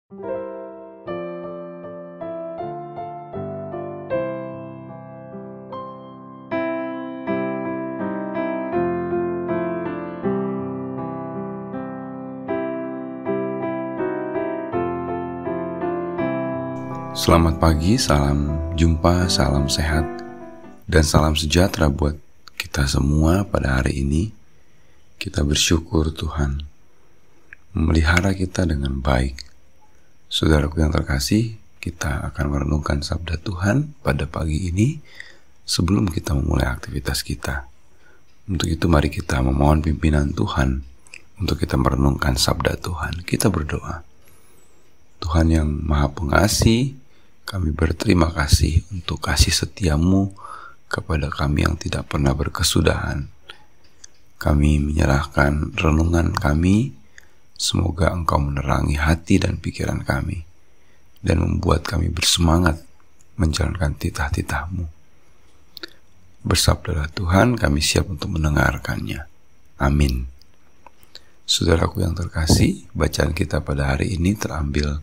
Selamat pagi, salam jumpa, salam sehat, dan salam sejahtera buat kita semua pada hari ini. Kita bersyukur Tuhan memelihara kita dengan baik. Saudaraku yang terkasih, kita akan merenungkan sabda Tuhan pada pagi ini sebelum kita memulai aktivitas kita. Untuk itu mari kita memohon pimpinan Tuhan untuk kita merenungkan sabda Tuhan. Kita berdoa. Tuhan yang Maha Pengasih, kami berterima kasih untuk kasih setiamu kepada kami yang tidak pernah berkesudahan. Kami menyerahkan renungan kami, semoga Engkau menerangi hati dan pikiran kami, dan membuat kami bersemangat menjalankan titah-titah-Mu. Bersabdalah Tuhan, kami siap untuk mendengarkannya. Amin. Saudaraku yang terkasih, bacaan kita pada hari ini terambil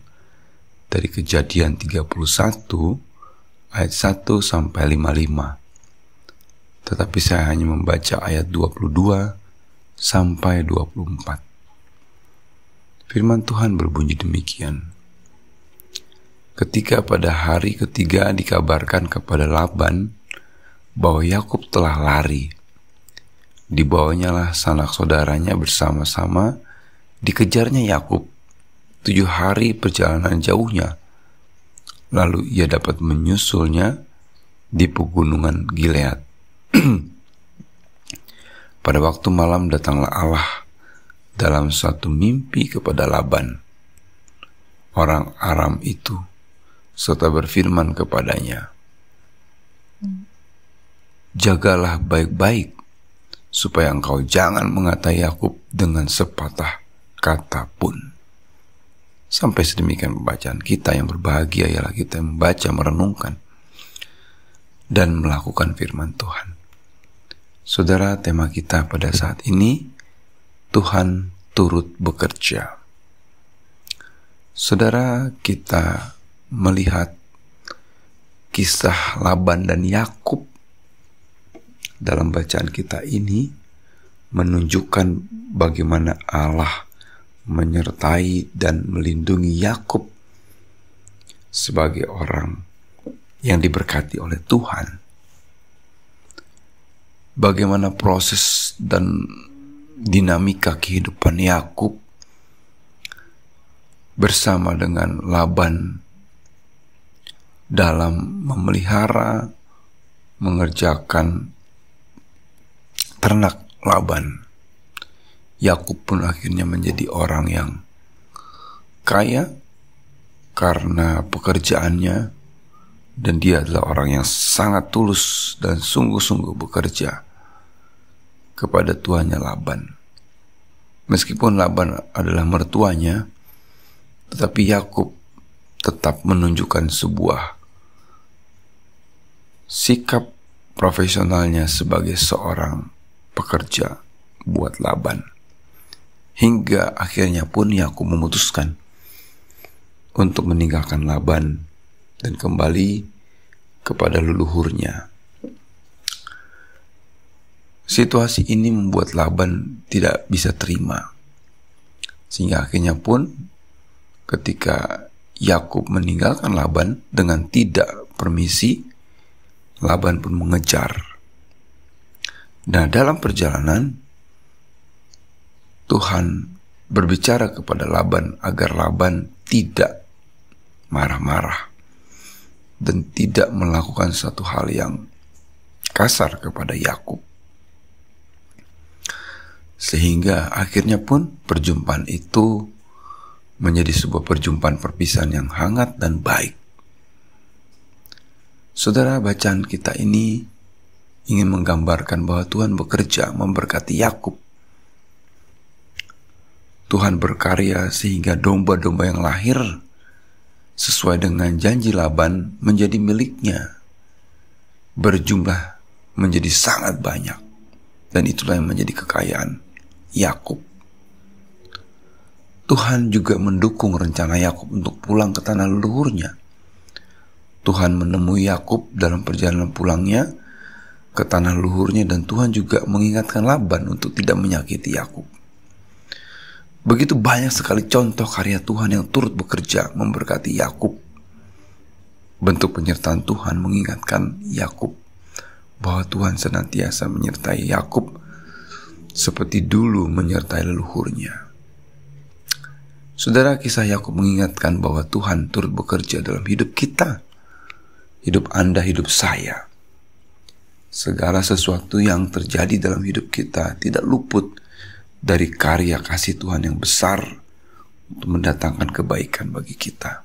dari Kejadian 31 ayat 1 sampai 55. Tetapi saya hanya membaca ayat 22 sampai 24. Firman Tuhan berbunyi demikian. Ketika pada hari ketiga dikabarkan kepada Laban bahwa Yakub telah lari, dibawanyalah sanak saudaranya bersama-sama, dikejarnya Yakub 7 hari perjalanan jauhnya, lalu ia dapat menyusulnya di pegunungan Gilead. Pada waktu malam datanglah Allah dalam suatu mimpi kepada Laban, orang Aram itu, serta berfirman kepadanya, "Jagalah baik-baik, supaya engkau jangan mengatai Yakub dengan sepatah kata pun." Sampai sedemikian pembacaan kita. Yang berbahagia ialah kita yang membaca, merenungkan, dan melakukan firman Tuhan. Saudara, tema kita pada saat ini, Tuhan turut bekerja. Saudara, kita melihat kisah Laban dan Yakub dalam bacaan kita ini menunjukkan bagaimana Allah menyertai dan melindungi Yakub sebagai orang yang diberkati oleh Tuhan. Bagaimana proses dan dinamika kehidupan Yakub bersama dengan Laban dalam memelihara, mengerjakan ternak Laban. Yakub pun akhirnya menjadi orang yang kaya karena pekerjaannya, dan dia adalah orang yang sangat tulus dan sungguh-sungguh bekerja kepada tuannya Laban. Meskipun Laban adalah mertuanya, tetapi Yakub tetap menunjukkan sebuah sikap profesionalnya sebagai seorang pekerja buat Laban. Hingga akhirnya pun Yakub memutuskan untuk meninggalkan Laban dan kembali kepada leluhurnya. Situasi ini membuat Laban tidak bisa terima, sehingga akhirnya pun ketika Yakub meninggalkan Laban dengan tidak permisi, Laban pun mengejar. Nah, dalam perjalanan Tuhan berbicara kepada Laban agar Laban tidak marah-marah dan tidak melakukan satu hal yang kasar kepada Yakub. Sehingga akhirnya pun perjumpaan itu menjadi sebuah perjumpaan perpisahan yang hangat dan baik. Saudara, bacaan kita ini ingin menggambarkan bahwa Tuhan bekerja memberkati Yakub. Tuhan berkarya sehingga domba-domba yang lahir sesuai dengan janji Laban menjadi miliknya, berjumlah menjadi sangat banyak, dan itulah yang menjadi kekayaan Yakub. Tuhan juga mendukung rencana Yakub untuk pulang ke tanah leluhurnya. Tuhan menemui Yakub dalam perjalanan pulangnya ke tanah leluhurnya, dan Tuhan juga mengingatkan Laban untuk tidak menyakiti Yakub. Begitu banyak sekali contoh karya Tuhan yang turut bekerja memberkati Yakub. Bentuk penyertaan Tuhan mengingatkan Yakub bahwa Tuhan senantiasa menyertai Yakub seperti dulu menyertai leluhurnya. Saudara, kisah Yakub mengingatkan bahwa Tuhan turut bekerja dalam hidup kita, hidup Anda, hidup saya. Segala sesuatu yang terjadi dalam hidup kita tidak luput dari karya kasih Tuhan yang besar untuk mendatangkan kebaikan bagi kita.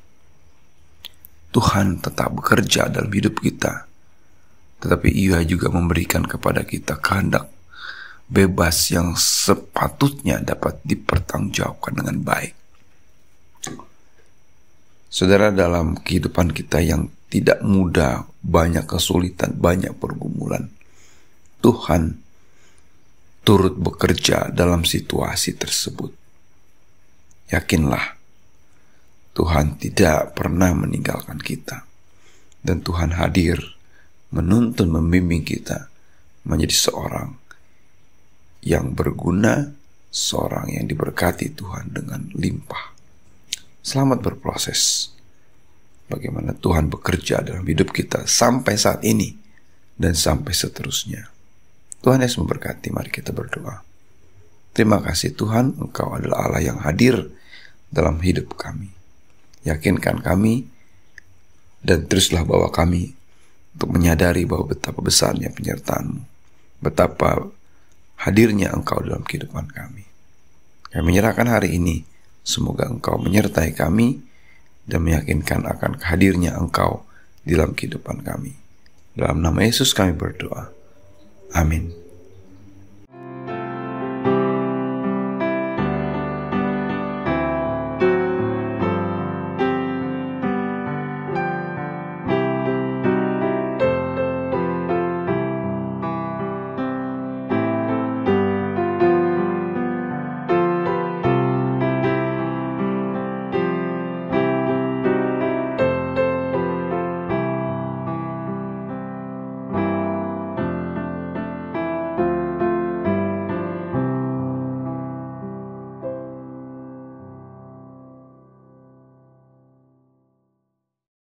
Tuhan tetap bekerja dalam hidup kita, tetapi Ia juga memberikan kepada kita kehendak bebas yang sepatutnya dapat dipertanggungjawabkan dengan baik. Saudara, dalam kehidupan kita yang tidak mudah, banyak kesulitan, banyak pergumulan, Tuhan turut bekerja dalam situasi tersebut. Yakinlah, Tuhan tidak pernah meninggalkan kita, dan Tuhan hadir menuntun, membimbing kita menjadi seorang yang berguna, seorang yang diberkati Tuhan dengan limpah. Selamat berproses bagaimana Tuhan bekerja dalam hidup kita sampai saat ini dan sampai seterusnya. Tuhan Yesus memberkati. Mari kita berdoa. Terima kasih Tuhan, Engkau adalah Allah yang hadir dalam hidup kami. Yakinkan kami dan teruslah bawa kami untuk menyadari bahwa betapa besarnya penyertaan-Mu, betapa hadirnya Engkau dalam kehidupan kami. Kami menyerahkan hari ini. Semoga Engkau menyertai kami dan meyakinkan akan hadirnya Engkau di dalam kehidupan kami. Dalam nama Yesus kami berdoa. Amin.